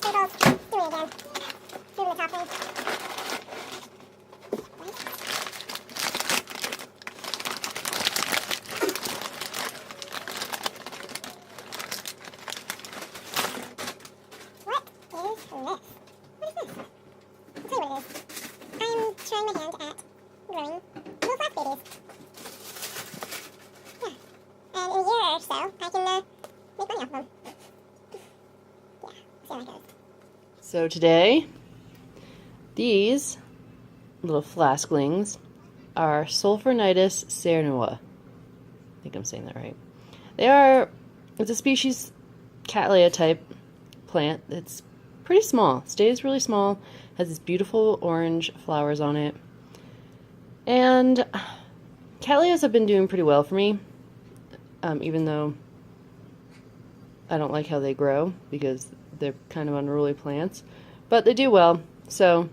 Stable's doing it again. Moving the top thing. What is this? What is this? I'll tell you what it is. I am trying my hand at growing little flask babies. Yeah. And in a year or so, I can make money off of them. Yeah, we'll see how that goes. So today, these little flasklings are Sophronitis cernua. I think I'm saying that right. It's a species Cattleya type plant. It's pretty small, stays really small, has these beautiful orange flowers on it. And Cattleyas have been doing pretty well for me, even though I don't like how they grow because they're kind of unruly plants, but they do well. So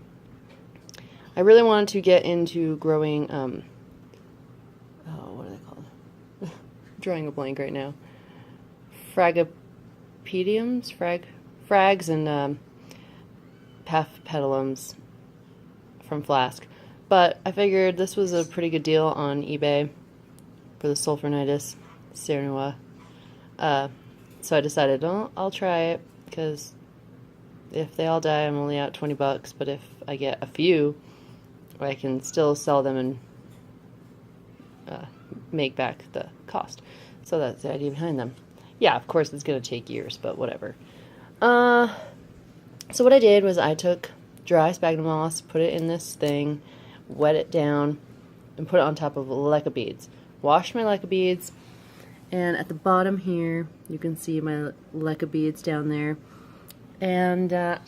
I really wanted to get into growing, what are they called? I'm drawing a blank right now. Fragopediums, frags, and petalums from Flask. But I figured this was a pretty good deal on eBay for the Sophronitis cernua. So I decided, oh, I'll try it, because if they all die, I'm only out 20 bucks, but if I get a few, I can still sell them and make back the cost. So that's the idea behind them. Yeah, of course it's going to take years, but whatever. So what I did was I took dry sphagnum moss, put it in this thing, wet it down, and put it on top of leca beads. Washed my leca beads, and at the bottom here, you can see my leca beads down there. And I'm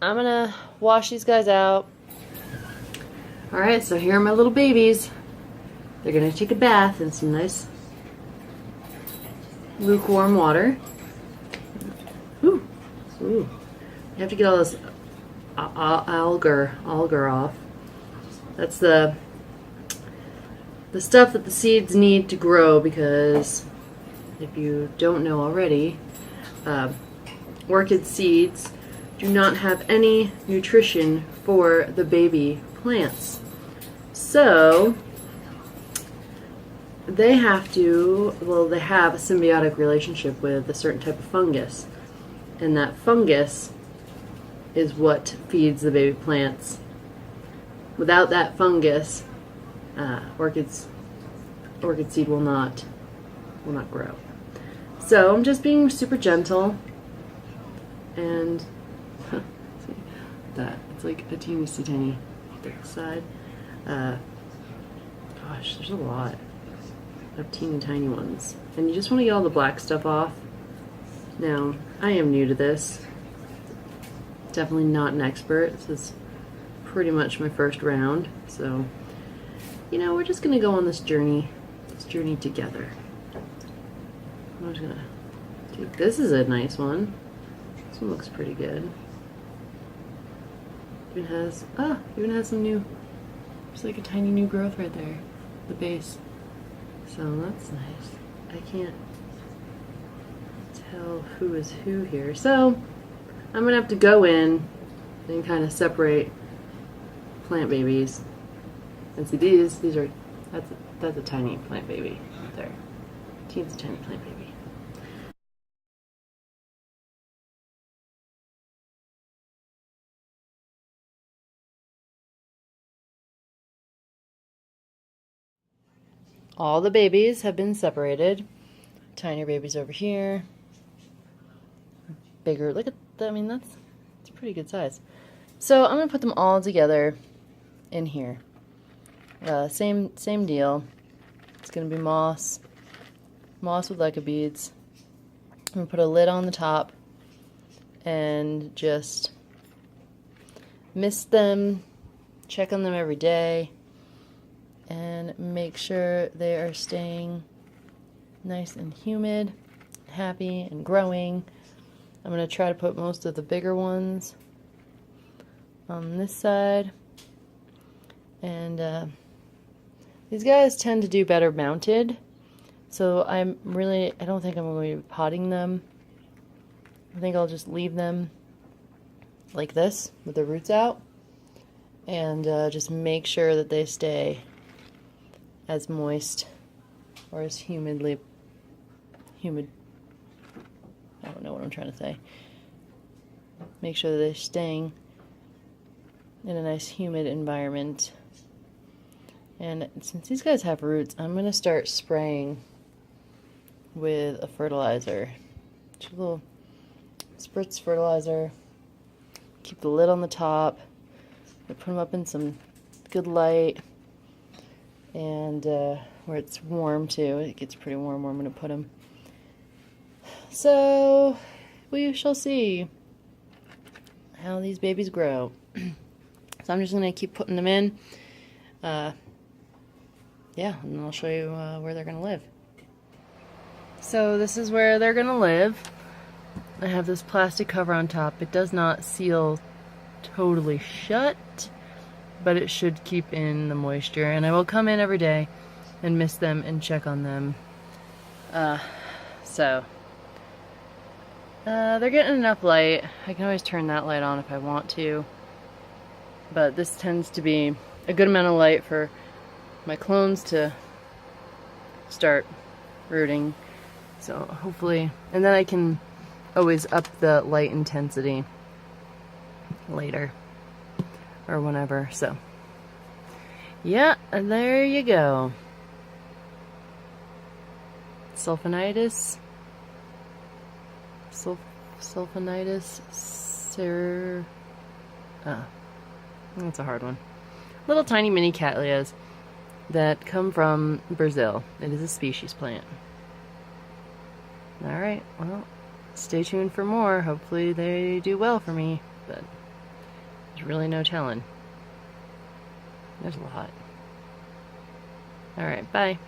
gonna wash these guys out. Alright, so here are my little babies. They're gonna take a bath in some nice lukewarm water. Ooh, ooh. You have to get all this algar off. That's the stuff that the seeds need to grow, because if you don't know already, orchid seeds do not have any nutrition for the baby plants. So they have to, well, they have a symbiotic relationship with a certain type of fungus. And that fungus is what feeds the baby plants. Without that fungus, orchid seed will not grow. So I'm just being super gentle, and see that it's like a teeny tiny side. Gosh, there's a lot of teeny tiny ones, and you just want to get all the black stuff off. Now, I am new to this. Definitely not an expert. This is pretty much my first round, so you know, we're just gonna go on this journey together. I'm just gonna take, this is a nice one. This one looks pretty good. Even has some new, there's like a tiny new growth right there, the base. So that's nice. I can't tell who is who here. So I'm gonna have to go in and kind of separate plant babies. And see, these are, that's a tiny plant baby right there. Teensy tiny plant baby. All the babies have been separated. Tinier babies over here. Bigger, look at that, I mean, that's a pretty good size. So I'm gonna put them all together in here. Same deal. It's gonna be moss with leca beads. I'm gonna put a lid on the top and just mist them, check on them every day, and make sure they are staying nice and humid, happy and growing. I'm gonna try to put most of the bigger ones on this side, and these guys tend to do better mounted, so I don't think I'm going to be potting them. I think I'll just leave them like this with the roots out, and just make sure that they stay as moist or as humid, I don't know what I'm trying to say. Make sure that they're staying in a nice humid environment. And since these guys have roots, I'm going to start spraying with a fertilizer. Just a little spritz fertilizer. Keep the lid on the top. I put them up in some good light. And where it's warm too. It gets pretty warm where I'm going to put them. So we shall see how these babies grow. So I'm just going to keep putting them in. Yeah, and I'll show you where they're going to live. So this is where they're going to live. I have this plastic cover on top. It does not seal totally shut, but it should keep in the moisture. And I will come in every day and mist them and check on them. They're getting enough light. I can always turn that light on if I want to. But this tends to be a good amount of light for my clones to start rooting. So hopefully, and then I can always up the light intensity later or whenever. So yeah, and there you go. Sophronitis. Sophronitis. That's a hard one. Little tiny mini cattleyas that come from Brazil. It is a species plant. Alright, well, stay tuned for more. Hopefully they do well for me, but there's really no telling. There's a lot. Alright, bye.